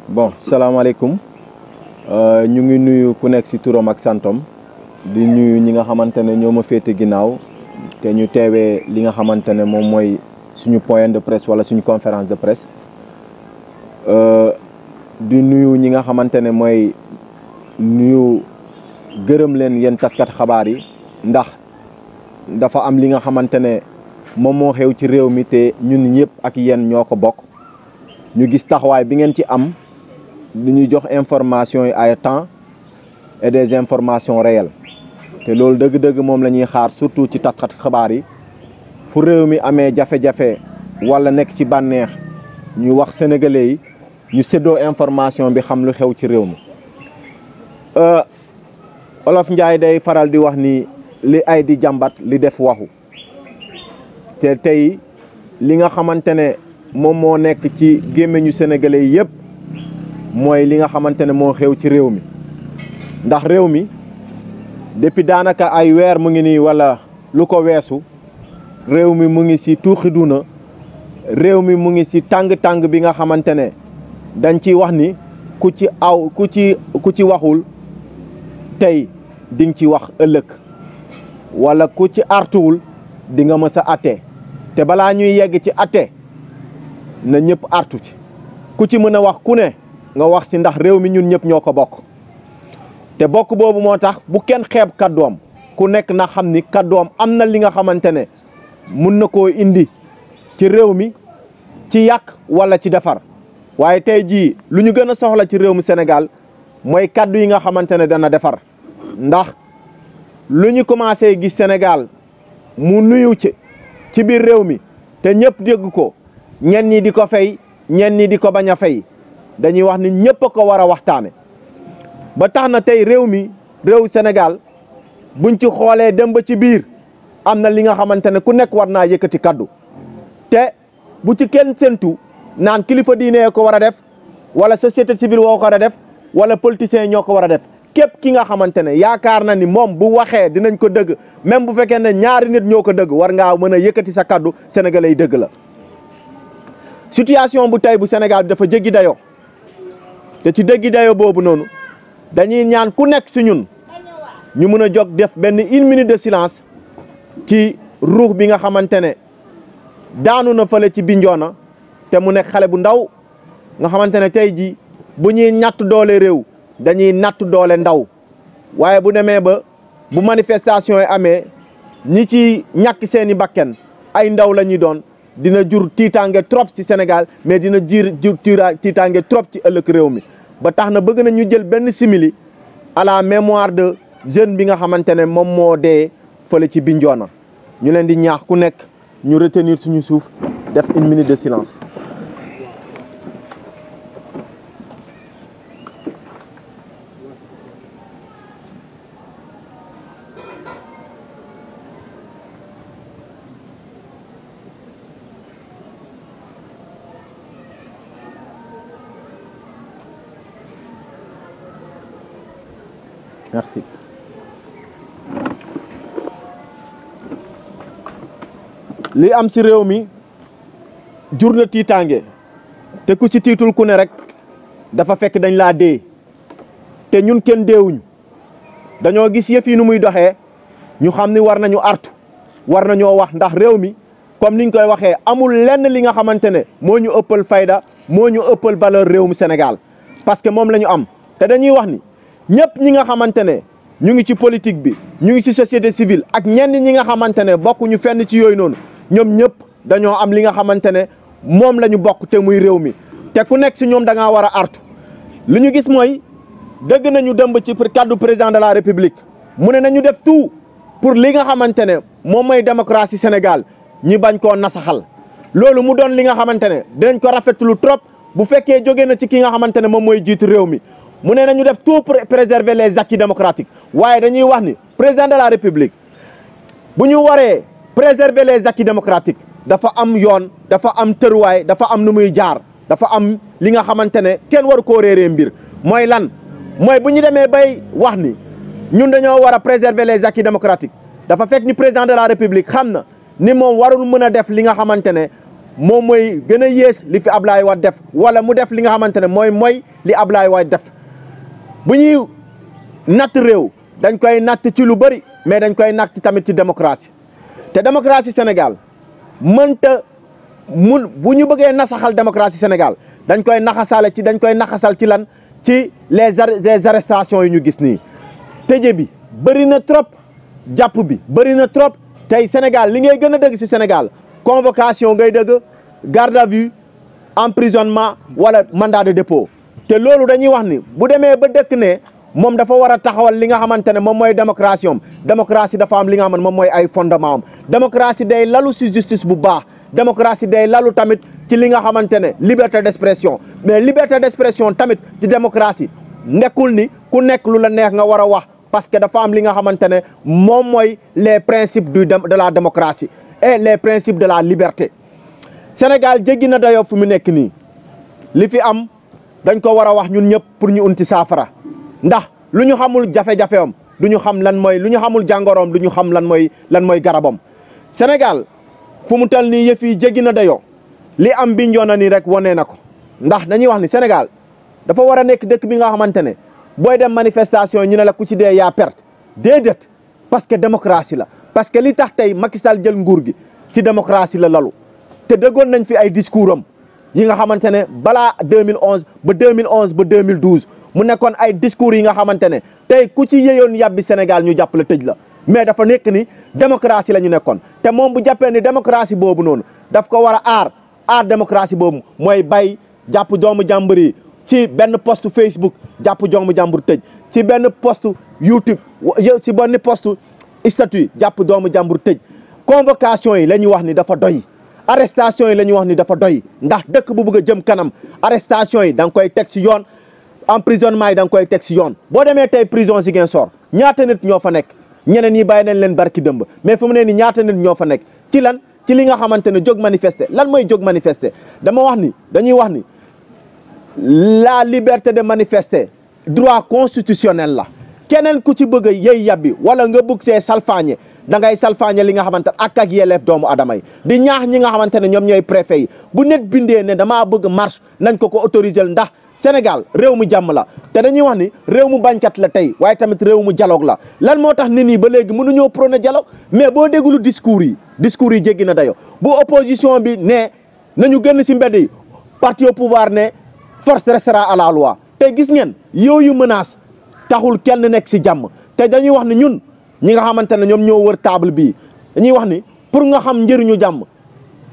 Bon, salaamaaleykum ñu ngi nuyu ku nekk ci turam ak santom di nuyu ñi nga xamante ne ñoo ma féete ginnaaw te ñu teewee li nga xamante ne moom mooy suñu point de presse wala suñu conférence de presse di nuyu ñi nga xamante ne mooy nuyu gërëm leen yéen taskat xabaar yi ndax dafa am li nga xamante ne moom moo xew ci réew mi te ñun ñëpp ak yéen ñoo ko bokk ñu gis taxawaay bi ngeen ci am di ñuy jox information yi à temps et des informations réelles te loolu dëgg-dëgg moom la ñuy xaar surtout ci taskat xabaar yi fu réew mi amee jafe-jafe wala nekk ci bànneex ñu wax sénégalais yi ñu séddoo information bi xam lu xew ci réew mi. Olof Njaay day faral di wax ni li ay di jàmbat li def waxu te tey li nga xamante ne moom moo nekk ci gémmiñu sénégalais yëpp mooy li nga xamante ne moo xew ci réew mi ndax réew mi depuis daanaka ay weer mu ngi nii wala lu ko weesu réew mi mu ngi ci tuuxi duna réew mi mu ngi ci tàng-tàng bi nga xamante ne dañ ciy wax ni ku ci waxul tey di nga ci wax ëllëg wala ku ci artuwul di nga mës a atte te balaa ñuy yegg ci atte na ñëpp artu ci ku ci mën a wax ku ne nga wax ci ndax réew mi ñun ñëpp ñoo ko bokk te bokk boobu moo tax bu kenn xeeb kàddoom ku nekk na xam ni kàddoom am na li nga xamante ne mun na koo indi ci réew mi ci yàq wala ci defar waaye tey jii lu ñu gën a soxla ci réew mi Sénégal mooy kàddu yi nga xamante ne dana defar ndax lu ñu commencé gis Sénégal mu nuyu ci biir réew mi te ñëpp dégg ko ñenn ñi di ko fay ñenn ñi di ko bañ a fay dañuy wax ni ñëpp a ko war a waxtaane ba tax na tey réew mi réew Sénégal buñ ci xoolee dem ba ci biir am na li nga xamante ne ku nekk war naa yëkkati kaddu te bu ci kenn séntu naan kilifa diine ko war a def wala société civile woo ko war a def wala politiciens ñoo ko war a def képp ki nga xamante ne yaakaar na ni moom bu waxee dinañ ko dëgg même bu fekkee ne ñaari nit ñoo ko dëgg war ngaa mën a yëkkati sa kaddu sénégalais yi dëgg la. situation bu tey bu Sénégal bi dafa jéggi dayoo te ci jéggi dayoo boobu noonu dañuy ñaan ku nekk si ñun ñu mën a jóg def benn 1 minute de silence ci ruux bi nga xamante ne daanu na fële ci Bignona te mu nekk xale bu ndaw nga xamante ne tey jii bu ñuy natt doole réew dañuy natt doole ndaw waaye bu demee ba bu manifestation yi amee ñi ci ñàkk seeni bakken ay ndaw la ñuy doon dina jur tiitaange trop ci Sénégal mais dina jur tiitaange trop ci ëllëg réew mi ba tax na bëgg na ñu jël benn simili à la mémoire de jeune bi nga xamante ne moom moo dee fële ci Bignona ñu leen di ñaax ku nekk ñu retenir suñu suuf def 1 minute de silence. Merci. li am ci réew mi jur na tiitaange te ku ci tiitul ku ne rek dafa fekk dañ laa dee te ñun kenn deewuñu dañoo gis yëf yi nu muy doxee ñu xam ni war nañu artu war nañoo wax ndax réew mi comme niñ koy waxee amul lenn li nga xamante ne moo ñu ëppal fayda moo ñu ëppal valeur réew mi Sénégal parce que moom la ñu am te dañuy wax ni ñëpp ñi nga xamante ne ñu ngi ci politique bi ñu ngi ci société civile ak ñenn ñi nga xamante ne bokkuñu fenn ci yooyu noonu ñoom ñëpp dañoo am li nga xamante ne moom la ñu bokk te muy réew mi te ku nekk si ñoom da ngaa war a artu li ñu gis mooy dëgg nañu dëmb ci kaddu président de la république mu ne nañu def tout pour li nga xamante ne moom mooy démocratie Sénégal ñi bañ koo nasaxal loolu mu doon li nga xamante ne dinañ ko rafetlu trop bu fekkee jóge na ci ki nga xamante ne moom mooy jiitu réew mi mu ne nañu def tout pour préserver les acquis démocratiques waaye dañuy wax ni président de la république bu ñu waree préserver les acquis démocratiques dafa am yoon dafa am tëruwaay dafa am nu muy jaar dafa am li nga xamante ne kenn waru koo réeree mbir mooy lan mooy bu ñu demee bay wax ni ñun dañoo war a préserver les acquis démocratiques dafa fekk ni président de la république xam na ni moom warul mën a def li nga xamante ne moom mooy gën a yées li fi Ablaye Wade def wala mu def li nga xamante ne mooy li Ablaye Wade def bu ñuy natt réew dañ koy natt ci lu bëri mais dañ koy natt tamit ci démocratie te démocratie Sénégal mënta mun bu ñu bëggee nasaxal démocratie Sénégal dañ koy naxasal ci lan ci les arrestations yi ñu gis nii tëje bi bëri na trop jàpp bi bëri na trop tey Sénégal li ngay gën a dëgg ci Sénégal convocation ngay dëgg garde à vue emprisonnement wala mandat de dépôt te loolu dañuy wax ni bu demee ba dëkk ne moom dafa war a taxawal li nga xamante ne moom mooy démocratie am démocratie dafa am li nga xam ne moom mooy ay fondement am démocratie day lalu ci justice bu baax démocratie day lalu tamit ci li nga xamante ne liberté d'expression mais liberté d'expression tamit ci démocratie nekkul ni ku nekk lu la neex nga war a wax parce que dafa am li nga xamante ne moom mooy les principes de la démocratie et les principes de la liberté Sénégal jéggi na dayoo fu mu nekk nii li fi am dañ ko war a wax ñun ñëpp pour ñu unti saafara ndax lu ñu xamul jafe-jafeem du ñu xam lan mooy lu ñu xamul jàngoroom du ñu xam lan mooy garabam Sénégal fu mu tal nii yëf yi jéggi na dayoo li am Bignona nii rek wane na ko ndax dañuy wax ni Sénégal dafa war a nekk dëkk bi nga xamante ne booy dem manifestation ñu ne la ku ci dee yaa perte déedéet parce que démocratie la parce que li tax tey Macky Sall jël nguur gi ci démocratie la lalu te déggoon nañ fi ay discours am yi nga xamante ne balaa 2011 ba 2012 mu nekkoon ay discours yi nga xamante ne tey ku ci yeyoon yàbbi Sénégal ñu jàpp la tëj la mais dafa nekk ni démocratie la ñu nekkoon te moom bu jàppee ni démocratie boobu noonu daf ko war a aar démocratie boobu mooy bay jàpp doomu jàmbur yi ci benn post Facebook jàpp doomu jàmbur tëj ci benn post YouTube ci benn post statut jàpp doomu jàmbur tëj convocation yi la ñuy wax ni dafa doy arrestation yi la ñuy wax ni dafa doy ndax dëkk bu bëgg a jëm kanam arrestation yi da nga koy teg ci yoon emprisonnement yi da nga koy teg ci yoon boo demee tey prison Ziguinchor ñaata nit ñoo fa nekk ñeneen ñi bàyyi nañ leen barki dëmb mais fu mu ne ni ñaata nit ñoo fa nekk ci lan ci li nga xamante ne jóg manifester lan mooy jóg manifester dañuy wax ni la liberté de manifester droit constitutionnel la keneen ku ci bëgg a yey yabbi wala nga bëgg see salfaañe da ngay salfaañe li nga xamante ne ak yelleef doomu adama yi di ñaax ñi nga xamante ne ñoom ñooy préfet yi bu nit bindee ne damaa bëgg marche nañ ko autoriser ndax Sénégal réew mu jàmm la te dañuy wax ni réew mu bañkat la tey waaye tamit réew mu dialogue la lan moo tax nit ñi ba léegi mënuñoo prôner dialogue mais boo déglu discours yi jéggi na dayo bu opposition bi ne nañu génn ci mbedd yi parti au pouvoir ne force restera à la loi te gis ngeen yooyu menace taxul kenn nekk ci jàmm te dañuy wax ni ñun ñi nga xamante ne ñoom ñoo wër table bii dañuy wax ni pour nga xam njëriñu jàmm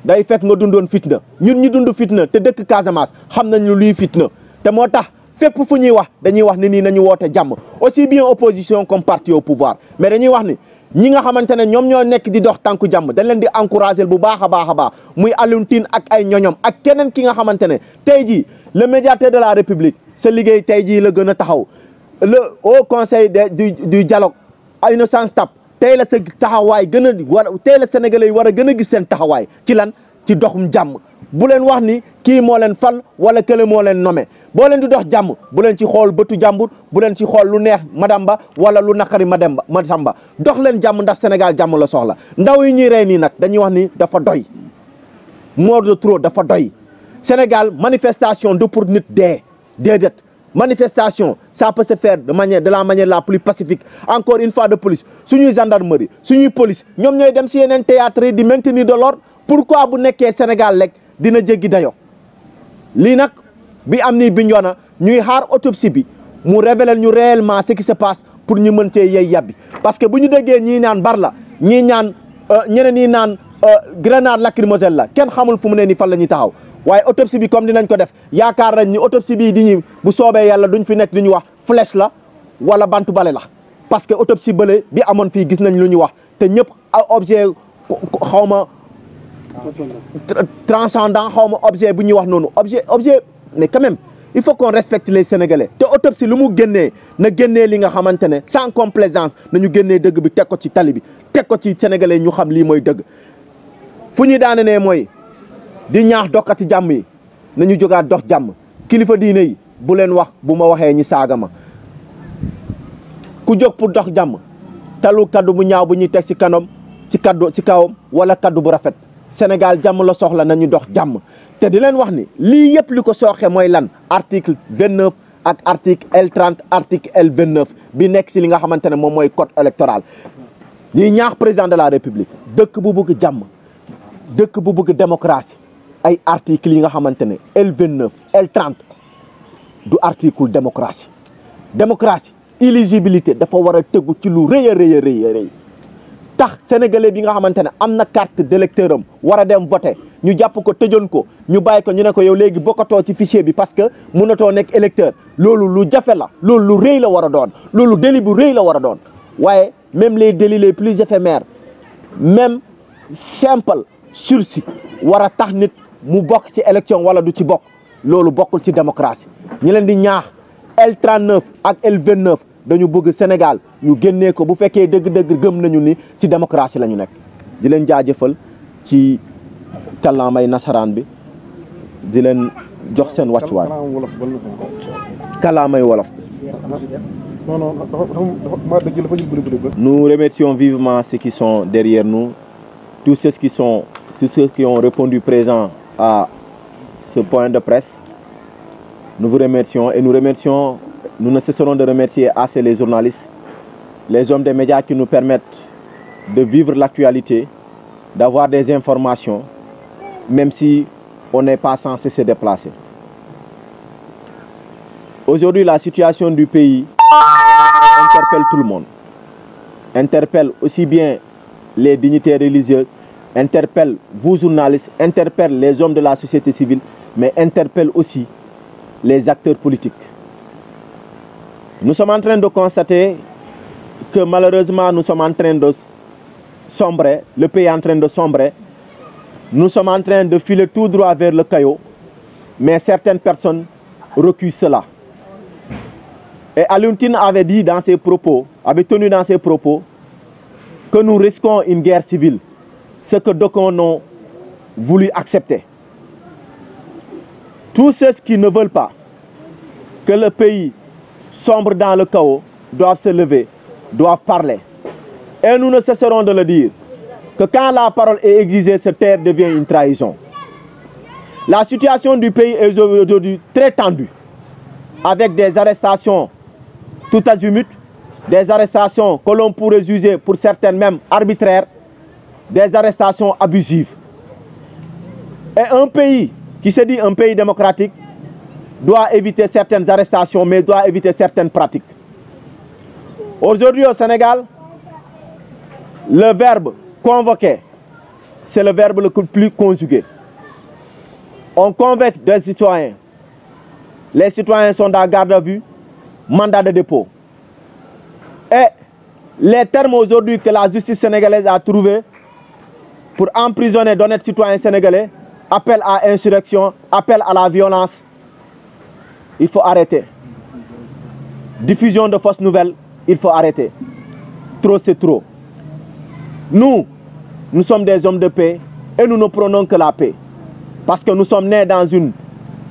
day fekk nga dundoon fitna ñun ñi dund fitna te dëkk Casamance xam nañ lu luy fitna te moo tax fépp fu ñuy wax dañuy wax ni nii nañu woote jàmm aussi bien opposition comme parti au pouvoir mais dañuy wax ni ñi nga xamante ne ñoom ñoo nekk di dox tànku jàmm dañ leen di encourager bu baax a baax muy Alioune Tine ak ay ñoñom ak keneen ki nga xamante ne tey jii le médiateur de la République sa liggéey tey jii la gën a taxaw le Haut Conseil du dialogue à Innocence Ntap tey la sa taxawaay gën a war tey la sénégalais yi war a gën a gis seen taxawaay ci lan ci doxum jàmm bu leen wax ni kii moo leen fal wala kële moo leen nommé boo leen di dox jàmm bu leen ci xool bëtu jàmbur bu leen ci xool lu neex madame Ba wala lu naqari Madamba dox leen jàmm ndax Sénégal jàmm la soxla ndaw yi ñuy rey nii nag dañuy wax ni dafa doy mort de trop dafa doy Sénégal manifestation du pour nit dee déedéet manifestation ça peut se faire de la manière la plus pacifique encore une fois de police suñuy gendarmerie suñuy police ñoom ñooy dem si yeneen théâtre yi di maintenir de l'ordre pourquoi bu nekkee Sénégal rek dina jéggi dayo lii nag bi am nii Bignona ñuy xaar autopsie bi mu révéler ñu réellement ce qui se passe pour ñu mën cee yey yàbbi parce que bu ñu déggee ñii naan bar la ñii ñaan ñeneen ñi naan grenade lacrymogène la kenn xamul fu mu ne ni fan la ñuy taxaw waaye autopsie bi comme dinañ ko def yaakaar nañ ni autopsie bii di ñu bu soobee yàlla duñ fi nekk di ñu wax flèche la wala bantu bale la parce que autopsie bële bi amoon fii gis nañ lu ñu wax te ñëpp objet xaw ma transcendant xaw ma objet bu ñuy wax noonu objet mais quand même il faut qu'on respecte les Sénégalais te autopsie lu mu génnee na génnee li nga xamante ne sans complaisance nañu génnee dëgg bi teg ko ci tali bi teg ko ci Sénégalais ñu xam lii mooy dëgg fu ñuy daane ne mooy di ñaax doxati jàmm yi nañu jógaat dox jàmm kilifa diine yi bu leen wax bu ma waxee ñi saaga ma ku jóg pour dox jàmm talu kaddu bu ñaaw bu ñuy teg ci kanam ci kawam wala kaddu bu rafet Sénégal jàmm la soxla nañu dox jàmm te di leen wax ni lii yëpp li ko sooxe mooy lan article 29 ak article L30 article L29 bi nekk ci li nga xamante ne moom mooy code électoral ñuy ñaax président de la république dëkk bu bëgg jàmm dëkk bu bëgg démocratie ay articles yi nga xamante ne L29 L30 du article démocratie éligibilité dafa war a tegu ci lu rëy a rëy tax sénégalais bi nga xamante ne am na carte d'électeur am war a dem voter ñu jàpp ko tëjoon ko ñu bàyyi ko ñu ne ko yow léegi bokkatoo ci fichier bi parce que mënatoo nekk électeur loolu lu jafe la loolu lu rëy la war a doon loolu délit bu rëy la war a doon waaye même les délits les plus éphémères même simple sursis war a tax nit mu bokk ci élection wala du ci bokk loolu bokkul ci démocratie ñi leen di ñaax L39 ak L29 dañu bëgg Sénégal ñu génnee ko bu fekkee dëgg-dëgg gëm nañu ni ci démocratie la ñu nekk di leen jaajëfal ci kàllaamay nasaraan bi di leen jox seen wàccuwaay kàllaamay wolof. Nous remercions vivement ceux qui sont derrière nous, tous ceux qui ont répondu présent à ce point de presse. Nous vous remercions et nous ne cesserons de remercier assez les journalistes, les hommes des médias qui nous permettent de vivre l'actualité, d'avoir des informations, même si on n'est pas censé se déplacer. Aujourd'hui, la situation du pays interpelle tout le monde, interpelle aussi bien les dignitaires religieux, interpelle vous journalistes, interpelle les hommes de la société civile, mais interpelle aussi les acteurs politiques. Nous sommes en train de constater que malheureusement nous sommes en train de sombrer, le pays est en train de sombrer, nous sommes en train de filer tout droit vers le chaos, mais certaines personnes reculent cela. Et Alioune Tine avait tenu dans ses propos que nous risquons une guerre civile, ce que d'aucuns ont voulu accepter. Tous ceux qui ne veulent pas que le pays sombre dans le chaos doivent se lever, doivent parler. Et nous ne cesserons de le dire, que quand la parole est exigée, cette terre devient une trahison. La situation du pays est aujourd'hui très tendue, avec des arrestations tout azimut, des arrestations que l'on pourrait juger pour certaines même arbitraires, des arrestations abusives. Et un pays qui se dit un pays démocratique doit éviter certaines arrestations, mais doit éviter certaines pratiques. Aujourd'hui au Sénégal, le verbe convoquer, c'est le verbe le plus conjugué. On convoque des citoyens. Les citoyens sont dans garde à vue, mandat de dépôt. Et les termes aujourd'hui que la justice sénégalaise a trouvés pour emprisonner d'honnêtes citoyens sénégalais, appel à insurrection, appel à la violence, il faut arrêter. Diffusion de fausses nouvelles, il faut arrêter. Trop, c'est trop. Nous sommes des hommes de paix et nous ne prônons que la paix. Parce que nous sommes nés dans une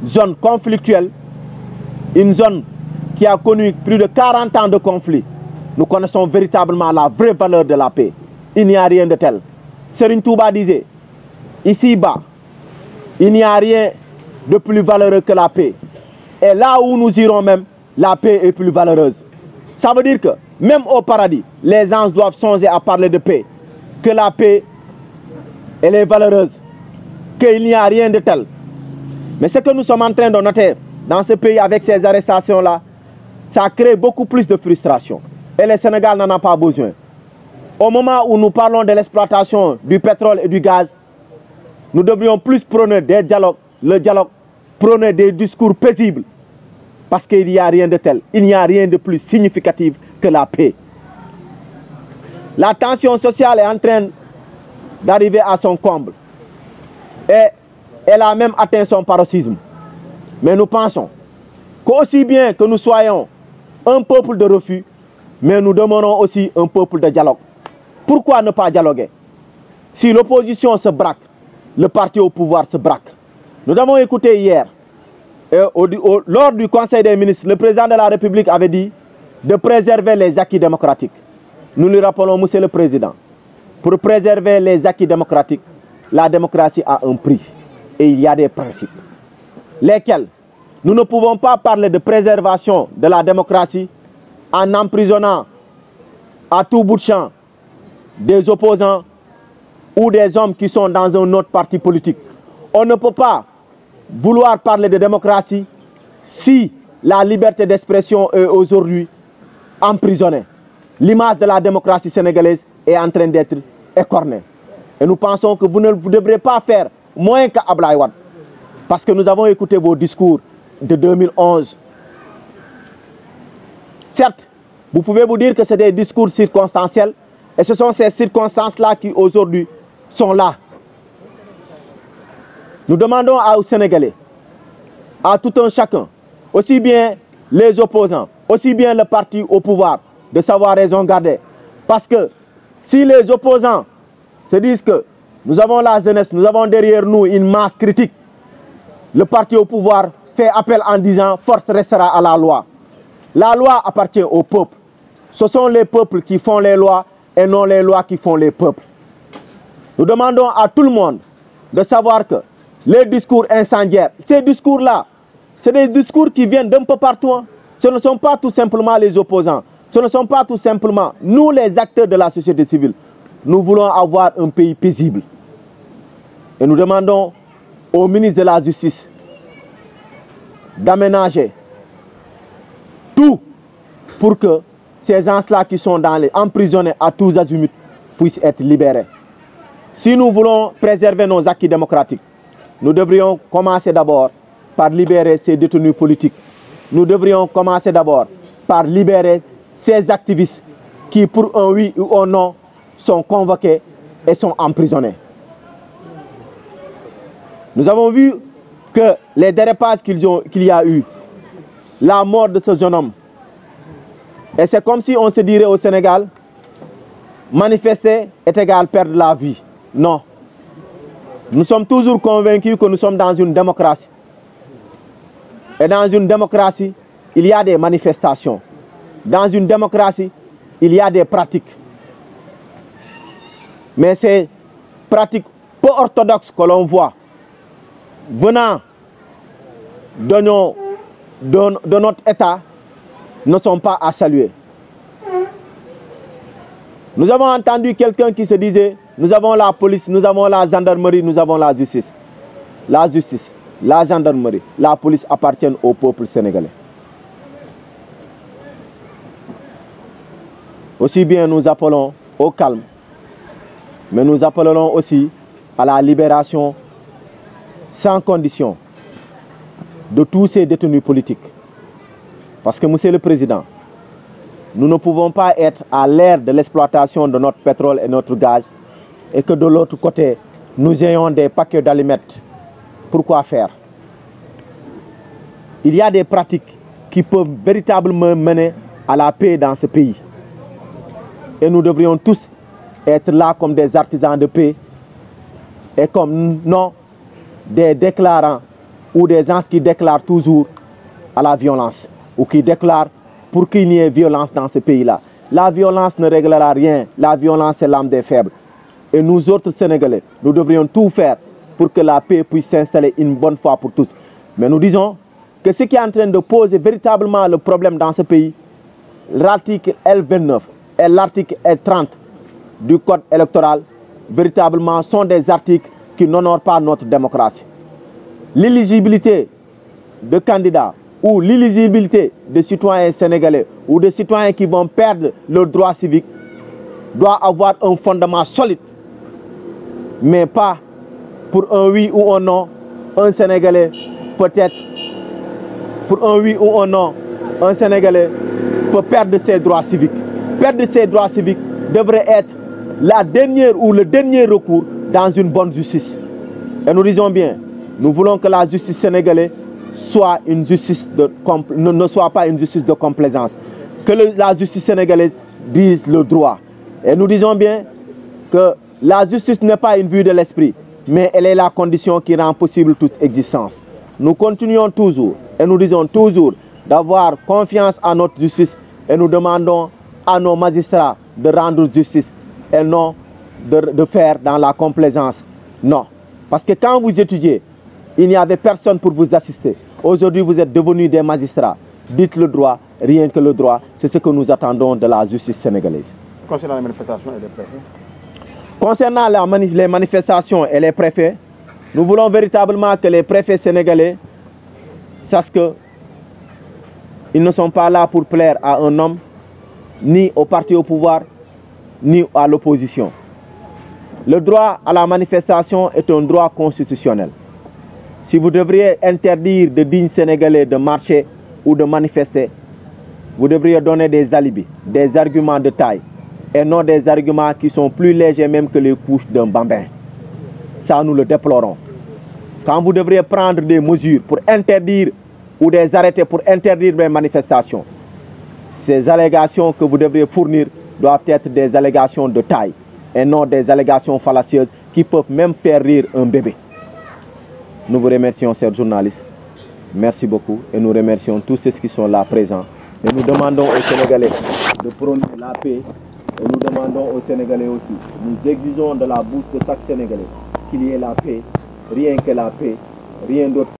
zone conflictuelle, une zone qui a connu plus de 40 ans de conflit. Nous connaissons véritablement la vraie valeur de la paix. Il n'y a rien de tel. Serigne Touba disait, ici-bas, il n'y a rien de plus valeureux que la paix. Et là où nous irons même, la paix est plus valeureuse. Ça veut dire que même au paradis, les anges doivent songer à parler de paix. Que la paix, elle est valeureuse. Qu'il n'y a rien de tel. Mais ce que nous sommes en train de noter dans ce pays avec ces arrestations-là, ça crée beaucoup plus de frustration. Et le Sénégal n'en a pas besoin. Au moment où nous parlons de l'exploitation du pétrole et du gaz, nous devrions plus prôner des dialogues, le dialogue, prôner des discours paisibles. Parce qu'il n'y a rien de tel. Il n'y a rien de plus significatif que la paix. La tension sociale est en train d'arriver à son comble. Et elle a même atteint son paroxysme. Mais nous pensons qu'aussi bien que nous soyons un peuple de refus, mais nous demeurons aussi un peuple de dialogue. Pourquoi ne pas dialoguer? Si l'opposition se braque, le parti au pouvoir se braque. Nous avons écouté hier, lors du Conseil des ministres, le président de la République avait dit de préserver les acquis démocratiques. Nous lui rappelons, Monsieur le Président, pour préserver les acquis démocratiques, la démocratie a un prix et il y a des principes. Lesquels nous ne pouvons pas parler de préservation de la démocratie en emprisonnant à tout bout de champ des opposants ou des hommes qui sont dans un autre parti politique. On ne peut pas vouloir parler de démocratie si la liberté d'expression est aujourd'hui emprisonnée. L'image de la démocratie sénégalaise est en train d'être écornée. Et nous pensons que vous ne devrez pas faire moins qu'Abdoulaye Wade. Parce que nous avons écouté vos discours de 2011. Certes, vous pouvez vous dire que c'est des discours circonstanciels. Et ce sont ces circonstances-là qui aujourd'hui sont là. Nous demandons aux Sénégalais, à tout un chacun, aussi bien les opposants, aussi bien le parti au pouvoir, de savoir raison garder. Parce que si les opposants se disent que nous avons la jeunesse, nous avons derrière nous une masse critique, le parti au pouvoir fait appel en disant « force restera à la loi ». La loi appartient au peuple. Ce sont les peuples qui font les lois et non les lois qui font les peuples. Nous demandons à tout le monde de savoir que les discours incendiaires, ces discours-là, c'est des discours qui viennent d'un peu partout. Ce ne sont pas tout simplement les opposants. Ce ne sont pas tout simplement nous les acteurs de la société civile. Nous voulons avoir un pays paisible. Et nous demandons au ministre de la Justice d'aménager tout pour que ces gens-là qui sont emprisonnés à tous azimuts puissent être libérés. Si nous voulons préserver nos acquis démocratiques, nous devrions commencer d'abord par libérer ces détenus politiques. Nous devrions commencer d'abord par libérer ces activistes qui, pour un oui ou un non, sont convoqués et sont emprisonnés. Nous avons vu que les dérapages qu'il y a eu, la mort de ce jeune homme, et c'est comme si on se dirait au Sénégal, manifester est égal à perdre la vie. Non. Nous sommes toujours convaincus que nous sommes dans une démocratie. Et dans une démocratie, il y a des manifestations. Dans une démocratie, il y a des pratiques. Mais ces pratiques peu orthodoxes que l'on voit venant de notre État ne sont pas à saluer. Nous avons entendu quelqu'un qui se disait, nous avons la police, nous avons la gendarmerie, nous avons la justice. La justice, la gendarmerie, la police appartiennent au peuple sénégalais. Aussi bien nous appelons au calme, mais nous appelons aussi à la libération sans condition de tous ces détenus politiques. Parce que, Monsieur le Président, nous ne pouvons pas être à l'ère de l'exploitation de notre pétrole et notre gaz et que de l'autre côté, nous ayons des paquets d'allumettes. Pourquoi faire? Il y a des pratiques qui peuvent véritablement mener à la paix dans ce pays. Et nous devrions tous être là comme des artisans de paix et comme non des déclarants ou des gens qui déclarent toujours à la violence ou qui déclarent pour qu'il n'y ait violence dans ce pays-là. La violence ne réglera rien. La violence, c'est l'âme des faibles. Et nous autres Sénégalais, nous devrions tout faire pour que la paix puisse s'installer une bonne fois pour tous. Mais nous disons que ce qui est en train de poser véritablement le problème dans ce pays, l'article L29 et l'article L30 du Code électoral, véritablement sont des articles qui n'honorent pas notre démocratie. L'éligibilité de candidats ou l'éligibilité de citoyens sénégalais ou de citoyens qui vont perdre leurs droits civiques doit avoir un fondement solide, mais pas pour un oui ou un non, un Sénégalais peut-être, pour un oui ou un non, un Sénégalais peut perdre ses droits civiques. Perdre ses droits civiques devrait être la dernière ou le dernier recours dans une bonne justice. Et nous disons bien, nous voulons que la justice sénégalaise soit une justice ne soit pas une justice de complaisance. Que la justice sénégalaise dise le droit. Et nous disons bien que la justice n'est pas une vue de l'esprit, mais elle est la condition qui rend possible toute existence. Nous continuons toujours et nous disons toujours d'avoir confiance en notre justice Et nous demandons à nos magistrats de rendre justice et non de faire dans la complaisance. Non. Parce que quand vous étudiez, il n'y avait personne pour vous assister. Aujourd'hui, vous êtes devenus des magistrats. Dites le droit, rien que le droit. C'est ce que nous attendons de la justice sénégalaise. Concernant les manifestations et les préfets? Concernant les manifestations et les préfets, nous voulons véritablement que les préfets sénégalais sachent qu'ils ne sont pas là pour plaire à un homme, ni au parti au pouvoir, ni à l'opposition. Le droit à la manifestation est un droit constitutionnel. Si vous devriez interdire de dignes Sénégalais de marcher ou de manifester, vous devriez donner des alibis, des arguments de taille, et non des arguments qui sont plus légers même que les couches d'un bambin. Ça, nous le déplorons. Quand vous devriez prendre des mesures pour interdire ou des arrêtés pour interdire les manifestations, ces allégations que vous devriez fournir doivent être des allégations de taille et non des allégations fallacieuses qui peuvent même faire rire un bébé. Nous vous remercions, chers journalistes. Merci beaucoup et nous remercions tous ceux qui sont là présents. Et nous demandons aux Sénégalais de prôner la paix. Et nous demandons aux Sénégalais aussi, nous exigeons de la bouche de chaque Sénégalais qu'il y ait la paix, rien que la paix, rien d'autre